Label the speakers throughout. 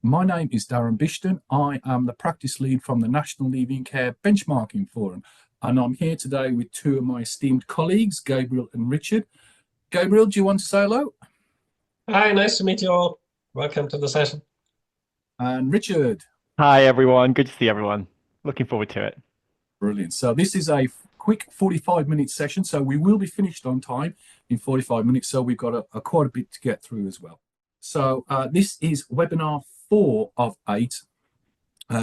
Speaker 1: My name is Darren Bishton. I am the practice lead from the National Leaving Care Benchmarking Forum, and I'm here today with two of my esteemed colleagues, Gabriel and Richard. Gabriel, do you want to say hello?
Speaker 2: Hi, nice to meet you all. Welcome to the session.
Speaker 1: And Richard.
Speaker 3: Hi, everyone. Good to see everyone. Looking forward to it.
Speaker 1: Brilliant. So this is a quick 45-minute session, so we will be finished on time in 45 minutes, so we've got quite a bit to get through as well. So this is webinar 4 of 8.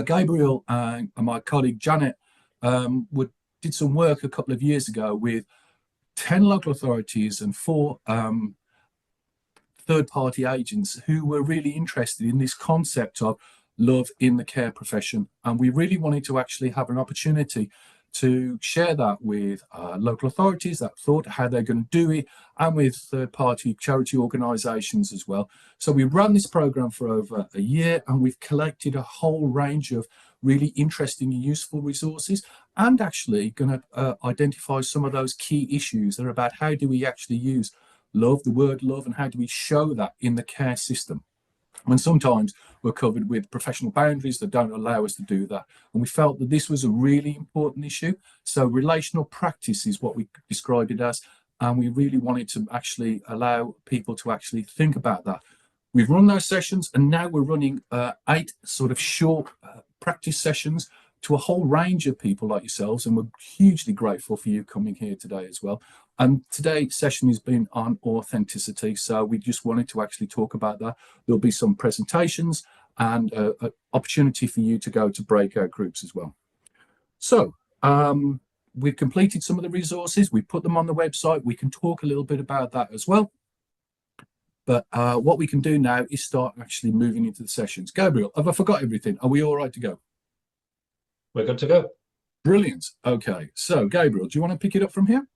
Speaker 1: Gabriel and my colleague Janet did some work a couple of years ago with 10 local authorities and 4 third-party agents who were really interested in this concept of love in the care profession. And we really wanted to actually have an opportunity to share that with local authorities that thought how they're going to do it, and with third-party charity organisations as well. So we ran this programme for over a year, and we've collected a whole range of really interesting and useful resources, and actually going to identify some of those key issues that are about how do we actually use love, the word love, and how do we show that in the care system. And sometimes we're covered with professional boundaries that don't allow us to do that. And we felt that this was a really important issue. So relational practice is what we described it as. And we really wanted to actually allow people to actually think about that. We've run those sessions, and now we're running 8 sort of short practice sessions to a whole range of people like yourselves. And we're hugely grateful for you coming here today as well. And today's session has been on authenticity, so we just wanted to actually talk about that. There'll be some presentations and an opportunity for you to go to breakout groups as well. So we've completed some of the resources. We put them on the website. We can talk a little bit about that as well. But what we can do now is start actually moving into the sessions. Gabriel, have I forgot everything? Are we all right to go?
Speaker 2: We're good to go.
Speaker 1: Brilliant. Okay, so Gabriel, do you want to pick it up from here?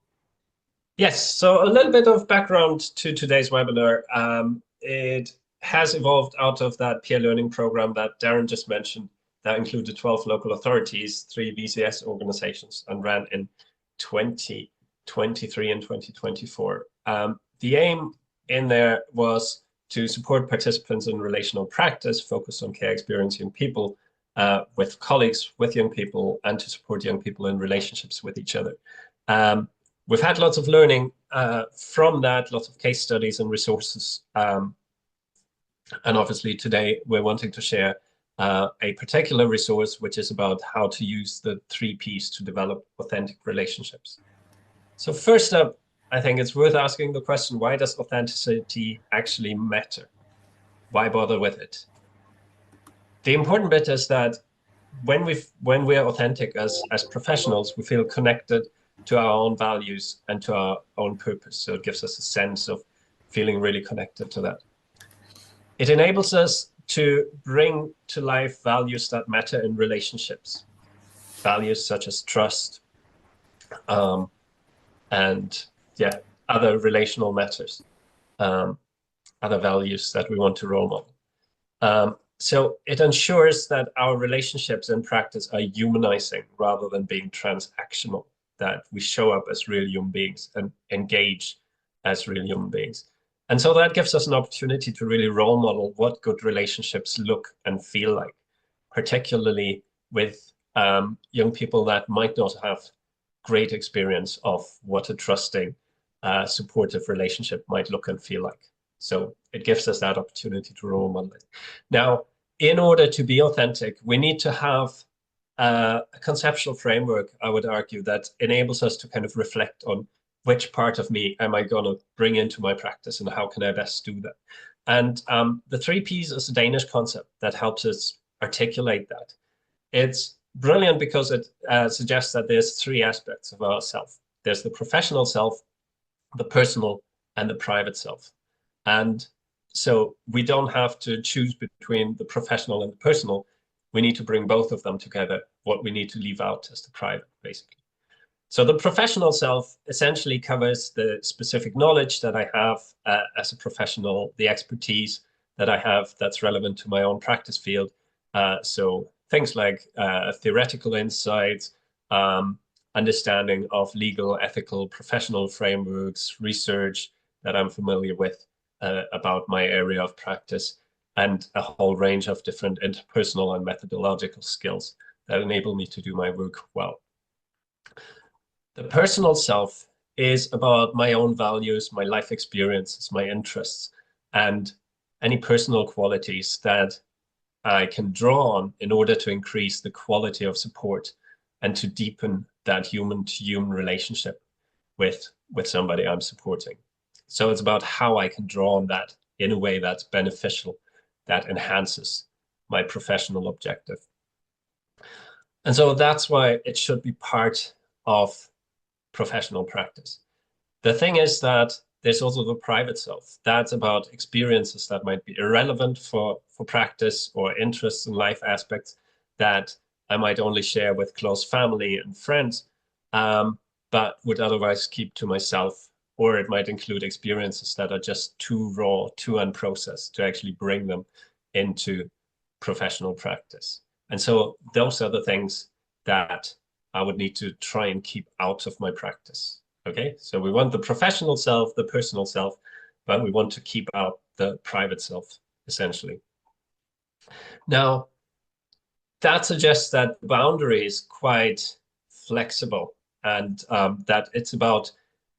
Speaker 2: Yes, so a little bit of background to today's webinar. It has evolved out of that peer learning program that Darren just mentioned, that included 12 local authorities, 3 VCS organizations, and ran in 2023 and 2024. The aim in there was to support participants in relational practice, focused on care experience young people, with colleagues, with young people, and to support young people in relationships with each other. We've had lots of learning from that, lots of case studies and resources. And obviously today we're wanting to share a particular resource, which is about how to use the 3 Ps to develop authentic relationships. So first up, I think it's worth asking the question, why does authenticity actually matter? Why bother with it? The important bit is that when we're authentic as professionals, we feel connected to our own values and to our own purpose. So it gives us a sense of feeling really connected to that. It enables us to bring to life values that matter in relationships. Values such as trust, and other relational matters, other values that we want to role model. So it ensures that our relationships in practice are humanizing rather than being transactional, that we show up as real human beings and engage as real human beings. And so that gives us an opportunity to really role model what good relationships look and feel like, particularly with young people that might not have great experience of what a trusting, supportive relationship might look and feel like. So it gives us that opportunity to role model it. Now, in order to be authentic, we need to have a conceptual framework, I would argue, that enables us to kind of reflect on which part of me am I going to bring into my practice and how can I best do that. And the 3 Ps is a Danish concept that helps us articulate that. It's brilliant because it suggests that there's 3 aspects of ourself. There's the professional self, the personal, and the private self. And so we don't have to choose between the professional and the personal. We need to bring both of them together. What we need to leave out is the private, basically. So the professional self essentially covers the specific knowledge that I have as a professional, the expertise that I have that's relevant to my own practice field. So things like theoretical insights, understanding of legal, ethical, professional frameworks, research that I'm familiar with about my area of practice. and a whole range of different interpersonal and methodological skills that enable me to do my work well. The personal self is about my own values, my life experiences, my interests, and any personal qualities that I can draw on in order to increase the quality of support and to deepen that human-to-human relationship with somebody I'm supporting. So it's about how I can draw on that in a way that's beneficial, that enhances my professional objective. And so that's why it should be part of professional practice. The thing is that there's also the private self. That's about experiences that might be irrelevant for practice or interests in life aspects that I might only share with close family and friends, but would otherwise keep to myself. Or it might include experiences that are just too raw, too unprocessed to actually bring them into professional practice. And so those are the things that I would need to try and keep out of my practice. Okay, so we want the professional self, the personal self, but we want to keep out the private self, essentially. Now, that suggests that the boundary is quite flexible, and that it's about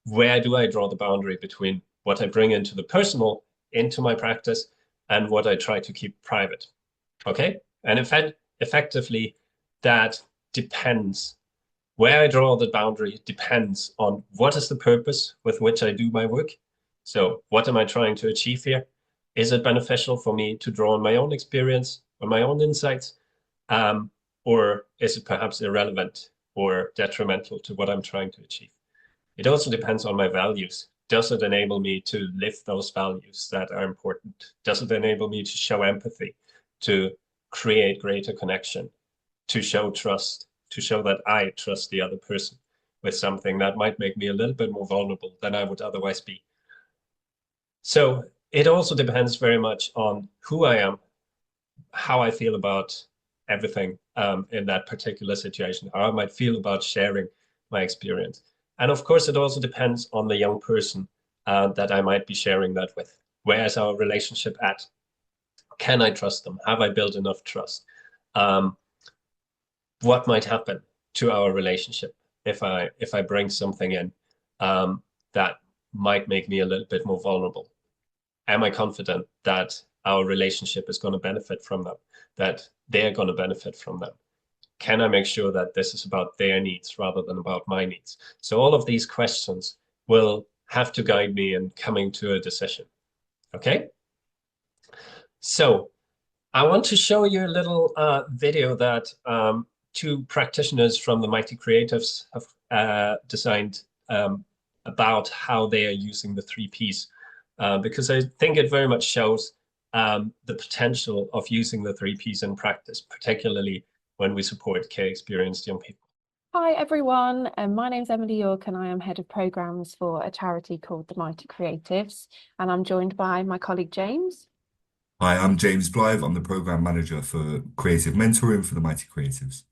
Speaker 2: where do I draw the boundary between what I bring into the personal, into my practice, and what I try to keep private. Okay, and in fact, effectively, that depends. Where I draw the boundary depends on what is the purpose with which I do my work. So what am I trying to achieve here? Is it beneficial for me to draw on my own experience or my own insights? Or is it perhaps irrelevant or detrimental to what I'm trying to achieve? It also depends on my values. Does it enable me to live those values that are important? Does it enable me to show empathy, to create greater connection, to show trust, to show that I trust the other person with something that might make me a little bit more vulnerable than I would otherwise be? So it also depends very much on who I am, how I feel about everything in that particular situation, how I might feel about sharing my experience. And of course, it also depends on the young person that I might be sharing that with. Where is our relationship at? Can I trust them? Have I built enough trust? What might happen to our relationship if I bring something in that might make me a little bit more vulnerable? Am I confident that our relationship is going to benefit from them, that they're going to benefit from them? Can I make sure that this is about their needs rather than about my needs? So all of these questions will have to guide me in coming to a decision. Okay? So I want to show you a little video that two practitioners from the Mighty Creatives have designed about how they are using the 3Ps, because I think it very much shows the potential of using the 3Ps in practice, particularly when we support care-experienced young people.
Speaker 4: Hi everyone, my name's Emily York and I am Head of Programmes for a charity called the Mighty Creatives, and I'm joined by my colleague James.
Speaker 5: Hi, I'm James Blythe. I'm the Programme Manager for Creative Mentoring for the Mighty Creatives.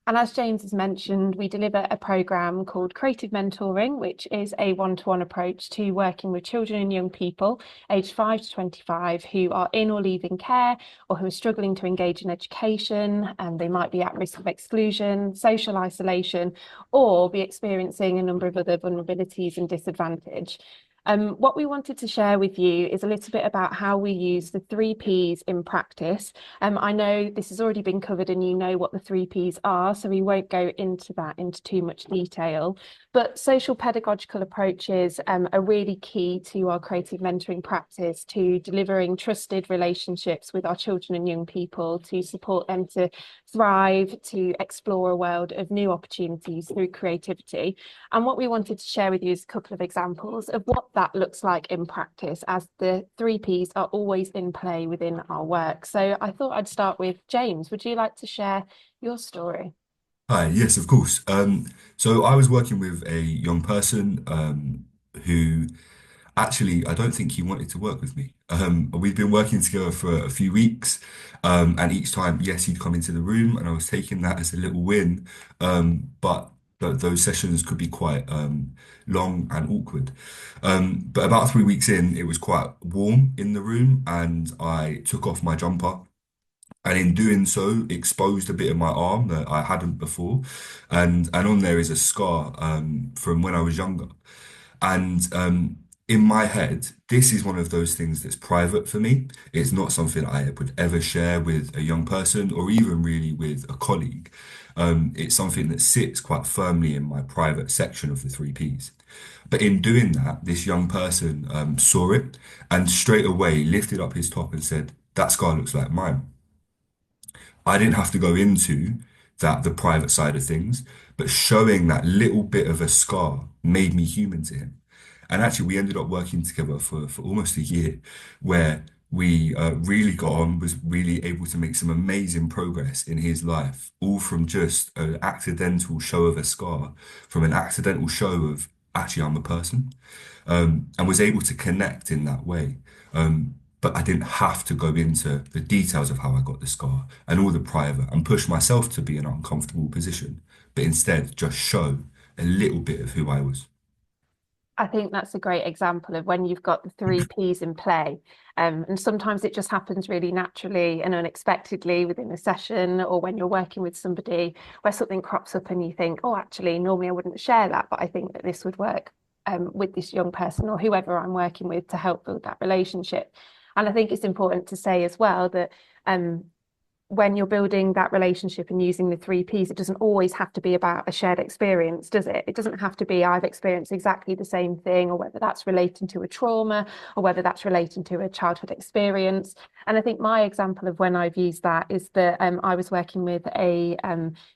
Speaker 4: And as James has mentioned, we deliver a programme called Creative Mentoring, which is a one-to-one approach to working with children and young people aged 5 to 25 who are in or leaving care or who are struggling to engage in education, and they might be at risk of exclusion, social isolation, or be experiencing a number of other vulnerabilities and disadvantage. What we wanted to share with you is a little bit about how we use the 3Ps in practice. I know this has already been covered and you know what the 3Ps are, so we won't go into that into too much detail. But social pedagogical approaches are really key to our creative mentoring practice, to delivering trusted relationships with our children and young people, to support them to thrive, to explore a world of new opportunities through creativity. And what we wanted to share with you is a couple of examples of what that looks like in practice, as the 3Ps are always in play within our work. So I thought I'd start with James. Would you like to share your story?
Speaker 5: Hi, yes, of course. So I was working with a young person who actually, I don't think he wanted to work with me. We've been working together for a few weeks, and each time, yes, he'd come into the room, and I was taking that as a little win. But those sessions could be quite long and awkward. But about 3 weeks in, it was quite warm in the room, and I took off my jumper. And in doing so, exposed a bit of my arm that I hadn't before, and on there is a scar from when I was younger. And in my head, this is one of those things that's private for me. It's not something I would ever share with a young person or even really with a colleague. It's something that sits quite firmly in my private section of the three Ps. But in doing that, this young person saw it and straight away lifted up his top and said, "That scar looks like mine." I didn't have to go into the private side of things, but showing that little bit of a scar made me human to him. And actually, we ended up working together for almost a year, where we really got on, was really able to make some amazing progress in his life, all from just an accidental show of a scar, from an accidental show of actually I'm a person, and was able to connect in that way. But I didn't have to go into the details of how I got the scar and all the private and push myself to be in an uncomfortable position, but instead just show a little bit of who I was.
Speaker 4: I think that's a great example of when you've got the three Ps in play. And sometimes it just happens really naturally and unexpectedly within a session, or when you're working with somebody where something crops up and you think, oh, actually, normally I wouldn't share that, but I think that this would work with this young person or whoever I'm working with to help build that relationship. And I think it's important to say as well that when you're building that relationship and using the three Ps, it doesn't always have to be about a shared experience, does it? It doesn't have to be I've experienced exactly the same thing, or whether that's relating to a trauma or whether that's relating to a childhood experience. And I think my example of when I've used that is that I was working with a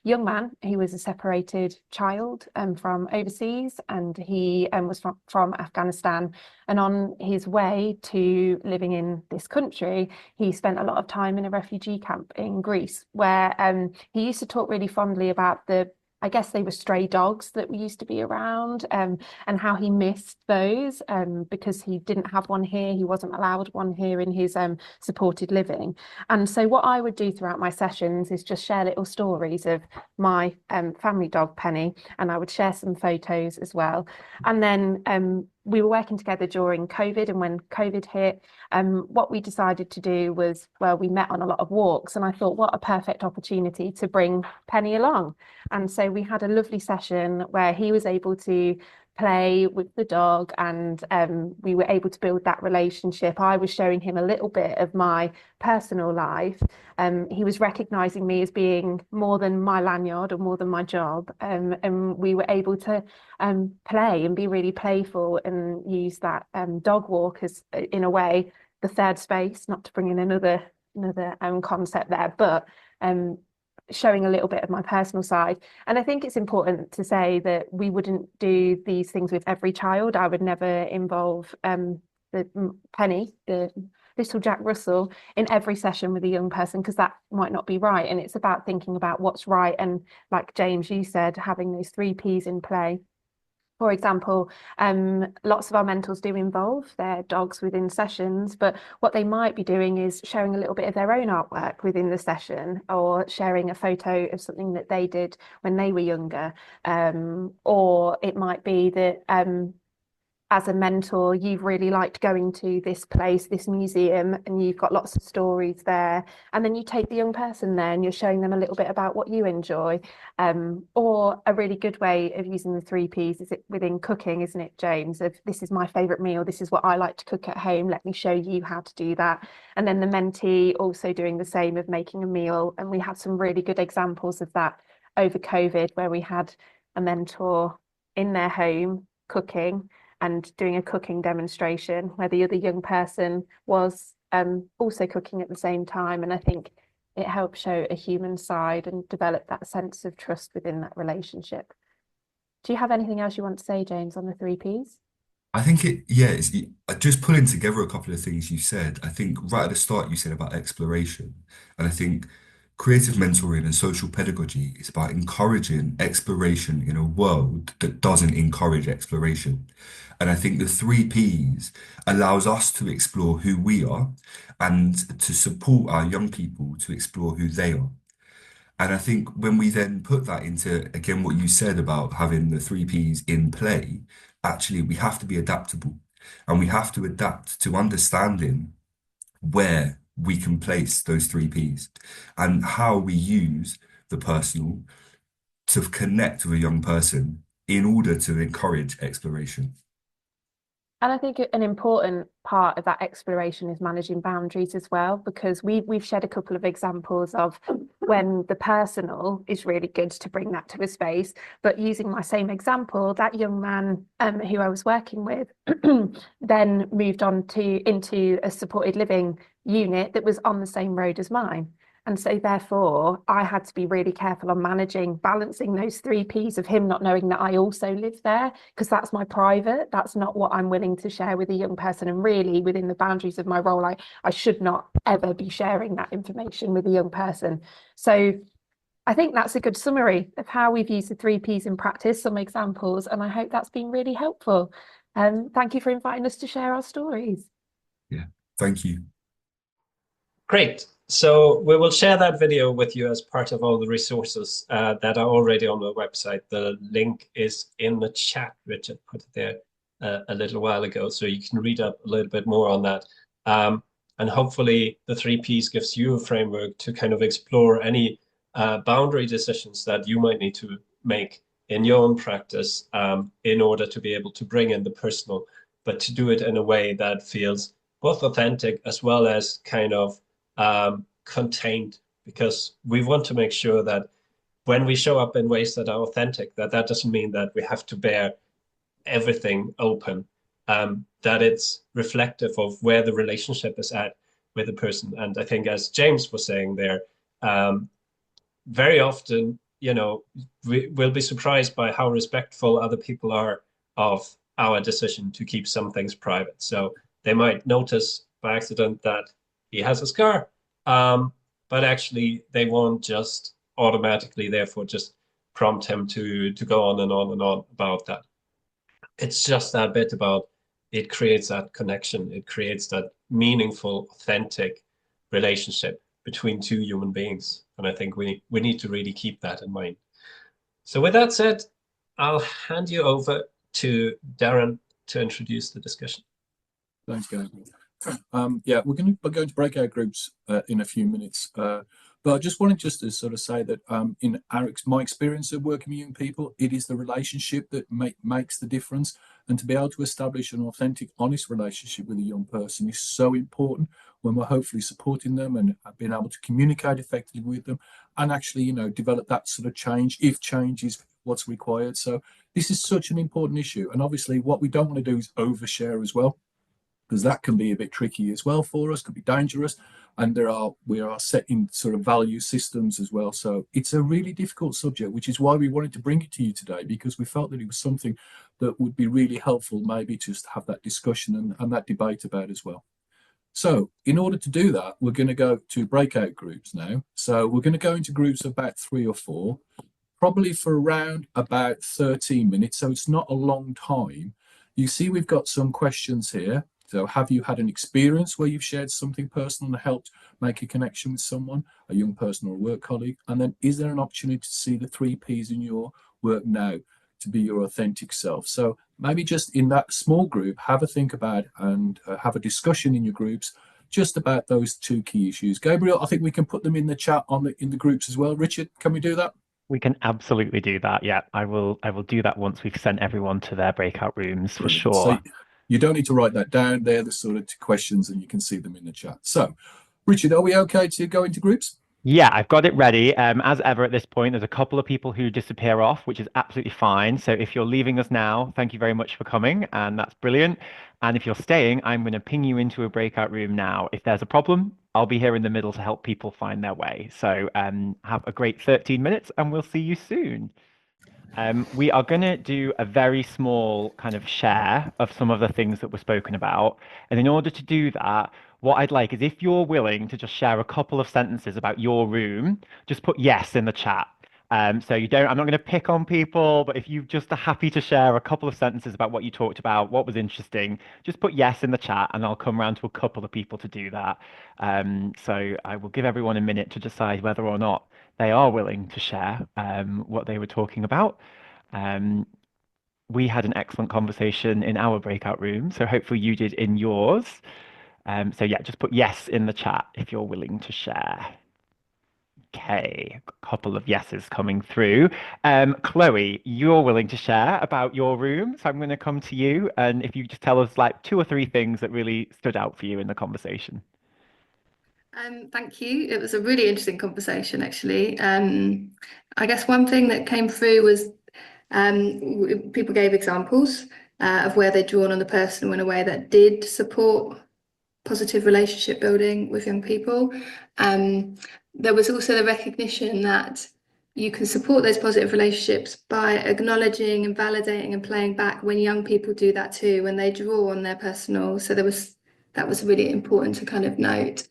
Speaker 4: young man. He was a separated child from overseas, and he was from Afghanistan. And on his way to living in this country, he spent a lot of time in a refugee camp in Greece, where he used to talk really fondly about I guess they were stray dogs that used to be around, and how he missed those because he didn't have one here. He wasn't allowed one here in his supported living. And so what I would do throughout my sessions is just share little stories of my family dog, Penny, and I would share some photos as well. And then we were working together during COVID, and when COVID hit, what we decided to do was, well, we met on a lot of walks, and I thought, what a perfect opportunity to bring Penny along. And so we had a lovely session where he was able to play with the dog, and we were able to build that relationship. I was showing him a little bit of my personal life. He was recognizing me as being more than my lanyard or more than my job, and we were able to play and be really playful and use that dog walk as, in a way, the third space, not to bring in another concept there, but showing a little bit of my personal side. And I think it's important to say that we wouldn't do these things with every child. I would never involve the Penny, the little Jack Russell, in every session with a young person, because that might not be right. And it's about thinking about what's right. And like James, you said, having those three Ps in play. For example, lots of our mentors do involve their dogs within sessions, but what they might be doing is sharing a little bit of their own artwork within the session, or sharing a photo of something that they did when they were younger. Or it might be that as a mentor, you've really liked going to this place, this museum, and you've got lots of stories there. And then you take the young person there and you're showing them a little bit about what you enjoy. Or a really good way of using the three Ps is within cooking, isn't it, James? Of this is my favourite meal, this is what I like to cook at home, let me show you how to do that. And then the mentee also doing the same, of making a meal. And we had some really good examples of that over COVID, where we had a mentor in their home cooking and doing a cooking demonstration where the other young person was also cooking at the same time. And I think it helps show a human side and develop that sense of trust within that relationship. Do you have anything else you want to say, James, on the three Ps?
Speaker 5: I think just pulling together a couple of things you said. I think right at the start you said about exploration, and I think creative mentoring and social pedagogy is about encouraging exploration in a world that doesn't encourage exploration. And I think the three Ps allows us to explore who we are and to support our young people to explore who they are. And I think when we then put that into, again, what you said about having the three Ps in play, actually, we have to be adaptable and we have to adapt to understanding where we can place those three Ps and how we use the personal to connect with a young person in order to encourage exploration.
Speaker 4: And I think an important part of that exploration is managing boundaries as well, because we've shared a couple of examples of when the personal is really good to bring that to a space. But using my same example, that young man who I was working with then moved on into a supported living unit that was on the same road as mine. And so therefore, I had to be really careful on balancing those three Ps of him not knowing that I also live there, because that's my private. That's not what I'm willing to share with a young person. And really, within the boundaries of my role, I should not ever be sharing that information with a young person. So I think that's a good summary of how we've used the three Ps in practice, some examples, and I hope that's been really helpful. Thank you for inviting us to share our stories.
Speaker 5: Yeah, thank you.
Speaker 2: Great. So we will share that video with you as part of all the resources that are already on the website. The link is in the chat. Richard put it there a little while ago, so you can read up a little bit more on that. And hopefully the three Ps gives you a framework to kind of explore any boundary decisions that you might need to make in your own practice in order to be able to bring in the personal, but to do it in a way that feels both authentic as well as kind of contained, because we want to make sure that when we show up in ways that are authentic, that doesn't mean that we have to bear everything open, that it's reflective of where the relationship is at with the person. And I think, as James was saying there, very often, you know, we'll be surprised by how respectful other people are of our decision to keep some things private. So they might notice by accident that he has a scar, but actually they won't just automatically, therefore, just prompt him to go on and on and on about that. It's just that bit about it creates that connection. It creates that meaningful, authentic relationship between two human beings. And I think we need to really keep that in mind. So with that said, I'll hand you over to Darren to introduce the discussion.
Speaker 1: Thanks, Gabriel. Yeah, we're going to break our groups in a few minutes. But I just wanted to sort of say that in my experience of working with young people, it is the relationship that makes the difference. And to be able to establish an authentic, honest relationship with a young person is so important when we're hopefully supporting them and being able to communicate effectively with them and actually, you know, develop that sort of change if change is what's required. So this is such an important issue. And obviously what we don't want to do is overshare as well, because that can be a bit tricky as well for us, could be dangerous. And we are setting sort of value systems as well. So it's a really difficult subject, which is why we wanted to bring it to you today, because we felt that it was something that would be really helpful maybe to just have that discussion and that debate about as well. So in order to do that, we're going to go to breakout groups now. So we're going to go into groups of about 3 or 4, probably for around about 13 minutes. So it's not a long time. You see, we've got some questions here. So have you had an experience where you've shared something personal and helped make a connection with someone, a young person or a work colleague? And then is there an opportunity to see the 3 Ps in your work now to be your authentic self? So maybe just in that small group, have a think about and have a discussion in your groups just about those 2 key issues. Gabriel, I think we can put them in the chat in the groups as well. Richard, can we do that?
Speaker 3: We can absolutely do that. Yeah, I will do that once we've sent everyone to their breakout rooms for
Speaker 1: Brilliant.
Speaker 3: sure.
Speaker 1: So you don't need to write that down. They're the sort of questions and you can see them in the chat. So, Richard, are we okay to go into groups?
Speaker 3: Yeah, I've got it ready. As ever at this point, there's a couple of people who disappear off, which is absolutely fine. So if you're leaving us now, thank you very much for coming, and that's brilliant. And if you're staying, I'm going to ping you into a breakout room now. If there's a problem, I'll be here in the middle to help people find their way. So have a great 13 minutes, and we'll see you soon. We are going to do a very small kind of share of some of the things that were spoken about. And in order to do that, what I'd like is if you're willing to just share a couple of sentences about your room, just put yes in the chat. So I'm not going to pick on people, but if you just are happy to share a couple of sentences about what you talked about, what was interesting, just put yes in the chat and I'll come around to a couple of people to do that. So I will give everyone a minute to decide whether or not they are willing to share what they were talking about. We had an excellent conversation in our breakout room, so hopefully you did in yours. So yeah, just put yes in the chat if you're willing to share. Okay, a couple of yeses coming through. Chloe, you're willing to share about your room, so I'm going to come to you, and if you just tell us like 2 or 3 things that really stood out for you in the conversation.
Speaker 6: Thank you. It was a really interesting conversation, actually. I guess one thing that came through was people gave examples of where they'd drawn on the personal in a way that did support positive relationship building with young people. There was also the recognition that you can support those positive relationships by acknowledging and validating and playing back when young people do that too, when they draw on their personal. So that was really important to kind of note.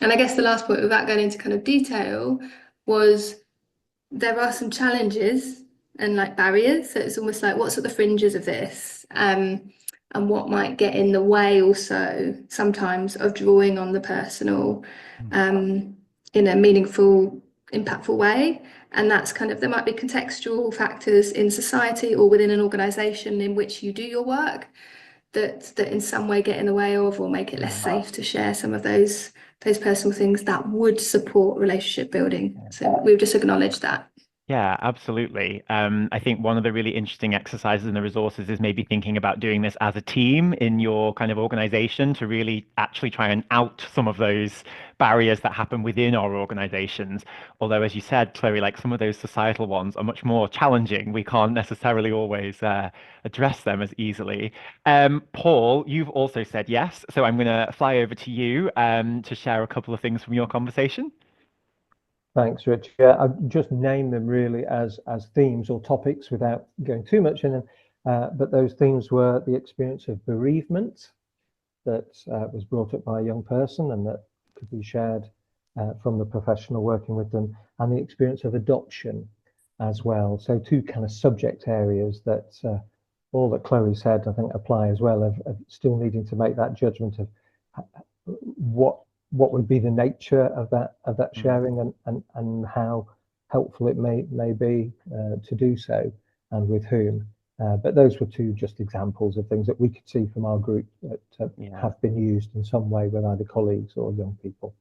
Speaker 6: And I guess the last point, without going into kind of detail, was there are some challenges and like barriers. So it's almost like what's at the fringes of this, and what might get in the way also sometimes of drawing on the personal in a meaningful, impactful way. And that's kind of, there might be contextual factors in society or within an organization in which you do your work that in some way get in the way of or make it less safe to share some of those personal things that would support relationship building. So we've just acknowledged that.
Speaker 3: Yeah, absolutely. I think one of the really interesting exercises in the resources is maybe thinking about doing this as a team in your kind of organization to really actually try and out some of those barriers that happen within our organizations. Although, as you said, Chloe, like some of those societal ones are much more challenging. We can't necessarily always address them as easily. Paul, you've also said yes, so I'm going to fly over to you to share a couple of things from your conversation.
Speaker 7: Thanks, Rich. Yeah, I've just named them really as themes or topics without going too much in them. But those themes were the experience of bereavement that was brought up by a young person and that could be shared from the professional working with them, and the experience of adoption as well. So 2 kind of subject areas that all that Chloe said, I think, apply as well, of still needing to make that judgment of what would be the nature of that sharing and how helpful it may be to do so, and with whom. But those were 2 just examples of things that we could see from our group that have been used in some way with either colleagues or young people.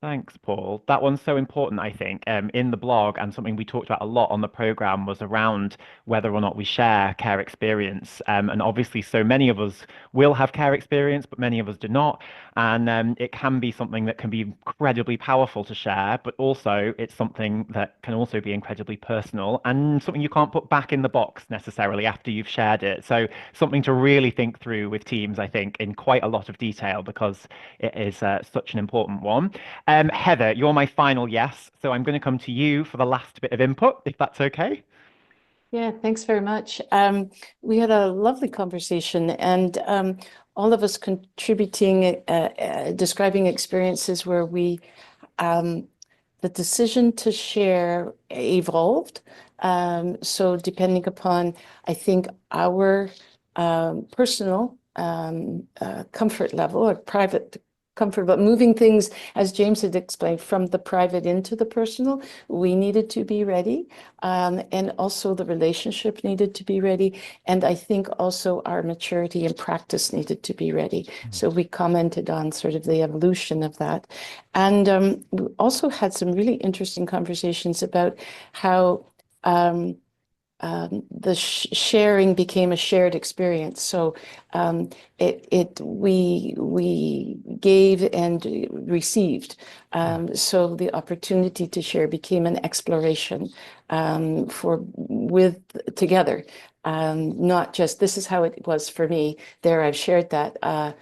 Speaker 3: Thanks, Paul. That one's so important, I think, in the blog, and something we talked about a lot on the program was around whether or not we share care experience. And obviously, so many of us will have care experience, but many of us do not. And it can be something that can be incredibly powerful to share, but also it's something that can also be incredibly personal and something you can't put back in the box necessarily after you've shared it. So something to really think through with teams, I think, in quite a lot of detail, because it is such an important one. Heather, you're my final yes, so I'm going to come to you for the last bit of input, if that's okay.
Speaker 8: Yeah, thanks very much. We had a lovely conversation, and all of us contributing, describing experiences where we, the decision to share evolved. So depending upon, I think, our personal comfort level or private comfort, but moving things, as James had explained, from the private into the personal, we needed to be ready. And also the relationship needed to be ready. And I think also our maturity and practice needed to be ready. So we commented on sort of the evolution of that. And we also had some really interesting conversations about how the sharing became a shared experience. So we gave and received. So the opportunity to share became an exploration together. Not just this is how it was for me. There, I've shared that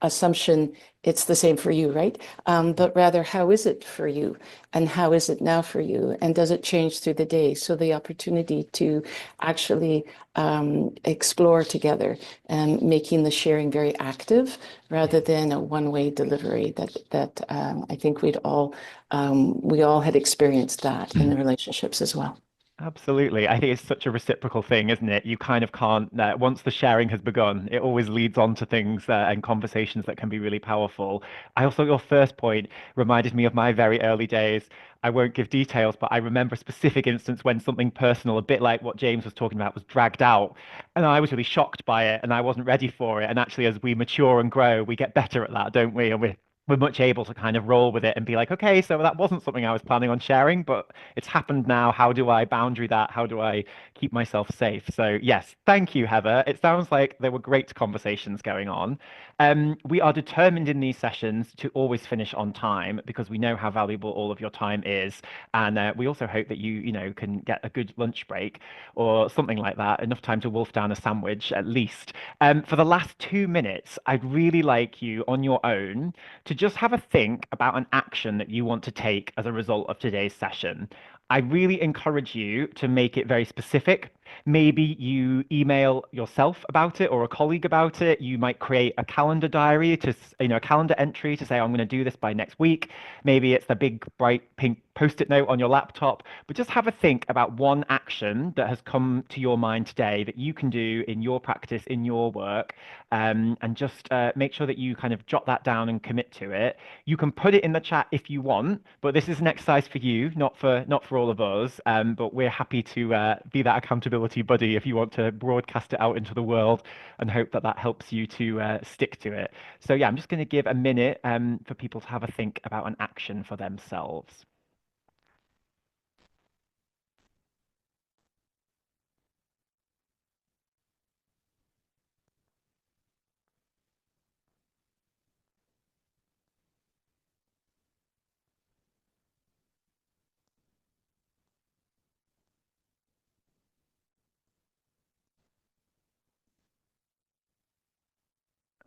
Speaker 8: assumption. It's the same for you, right? But rather, how is it for you? And how is it now for you? And does it change through the day? So the opportunity to actually explore together and making the sharing very active rather than a one-way delivery that I think we all had experienced that in the relationships as well.
Speaker 3: Absolutely. I think it's such a reciprocal thing, isn't it? You kind of can't, once the sharing has begun, it always leads on to things and conversations that can be really powerful. I also, your first point reminded me of my very early days. I won't give details, but I remember a specific instance when something personal, a bit like what James was talking about, was dragged out. And I was really shocked by it and I wasn't ready for it. And actually, as we mature and grow, we get better at that, don't we? And we're much able to kind of roll with it and be like, okay, so that wasn't something I was planning on sharing, but it's happened now. How do I boundary that? How do I keep myself safe? So yes, thank you, Heather. It sounds like there were great conversations going on. We are determined in these sessions to always finish on time because we know how valuable all of your time is, and we also hope that you know, can get a good lunch break or something like that, enough time to wolf down a sandwich at least. For the last 2 minutes, I'd really like you on your own to just have a think about an action that you want to take as a result of today's session. I really encourage you to make it very specific. Maybe you email yourself about it or a colleague about it. You might create a calendar diary to, you know, a calendar entry to say, I'm going to do this by next week. Maybe it's the big bright pink post-it note on your laptop, but just have a think about one action that has come to your mind today that you can do in your practice, in your work, and just make sure that you kind of jot that down and commit to it. You can put it in the chat if you want, but this is an exercise for you, not for all of us. But we're happy to be that accountability buddy if you want to broadcast it out into the world, and hope that that helps you to stick to it. So yeah, I'm just going to give a minute for people to have a think about an action for themselves.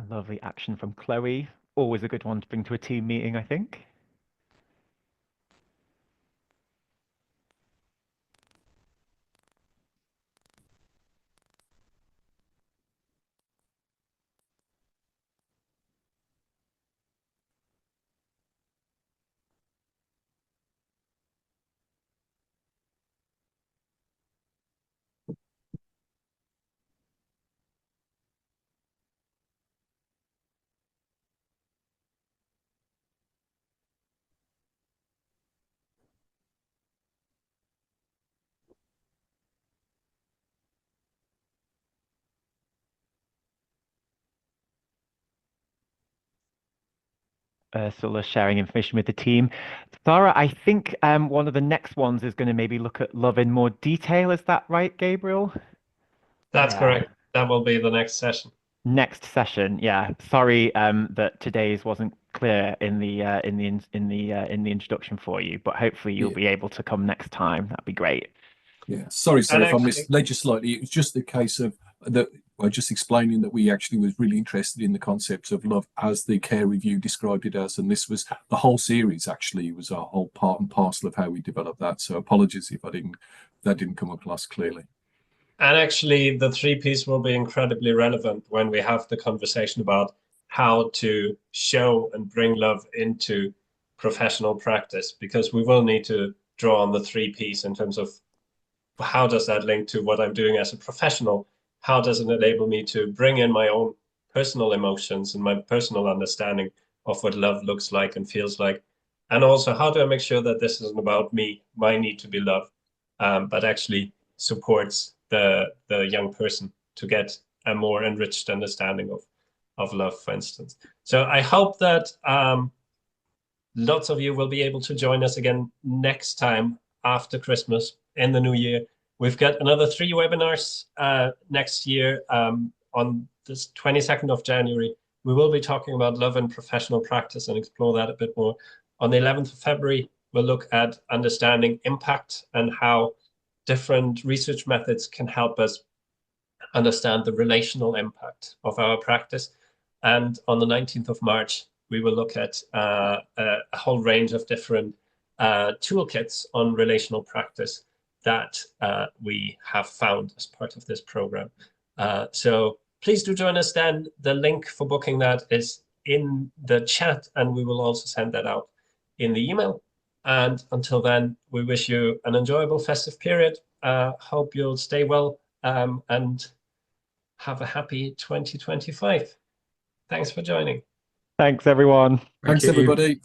Speaker 3: A lovely action from Chloe. Always a good one to bring to a team meeting, I think. Ursula sharing information with the team. Sarah, I think one of the next ones is going to maybe look at love in more detail. Is that right, Gabriel?
Speaker 2: That's
Speaker 3: Yeah.
Speaker 2: correct. That will be the next session.
Speaker 3: Next session, yeah. Sorry that today's wasn't clear in the introduction for you, but hopefully you'll
Speaker 1: Yeah.
Speaker 3: be able to come next time. That'd be great.
Speaker 1: Yeah, sorry, sir,
Speaker 2: And
Speaker 1: if I
Speaker 2: actually,
Speaker 1: misled you slightly. It was just a case of that. Well, just explaining that we actually was really interested in the concept of love as the care review described it as, and this was the whole series. Actually, was a whole part and parcel of how we developed that. So apologies if that didn't come across clearly.
Speaker 2: and actually, the three Ps will be incredibly relevant when we have the conversation about how to show and bring love into professional practice, because we will need to draw on the three Ps in terms of how does that link to what I'm doing as a professional? How does it enable me to bring in my own personal emotions and my personal understanding of what love looks like and feels like? And also, how do I make sure that this isn't about me, my need to be loved, but actually supports the young person to get a more enriched understanding of love, for instance. So I hope that lots of you will be able to join us again next time after Christmas in the new year. We've got another 3 webinars next year on this 22nd of January. We will be talking about love and professional practice and explore that a bit more. On the 11th of February, we'll look at understanding impact and how different research methods can help us understand the relational impact of our practice. And on the 19th of March, we will look at a whole range of different toolkits on relational practice that we have found as part of this program. So please do join us then. The link for booking that is in the chat, and we will also send that out in the email. And until then, we wish you an enjoyable festive period hope you'll stay well and have a happy 2025. Thanks for joining.
Speaker 3: Thanks, everyone.
Speaker 1: Thanks,
Speaker 5: you.
Speaker 1: everybody.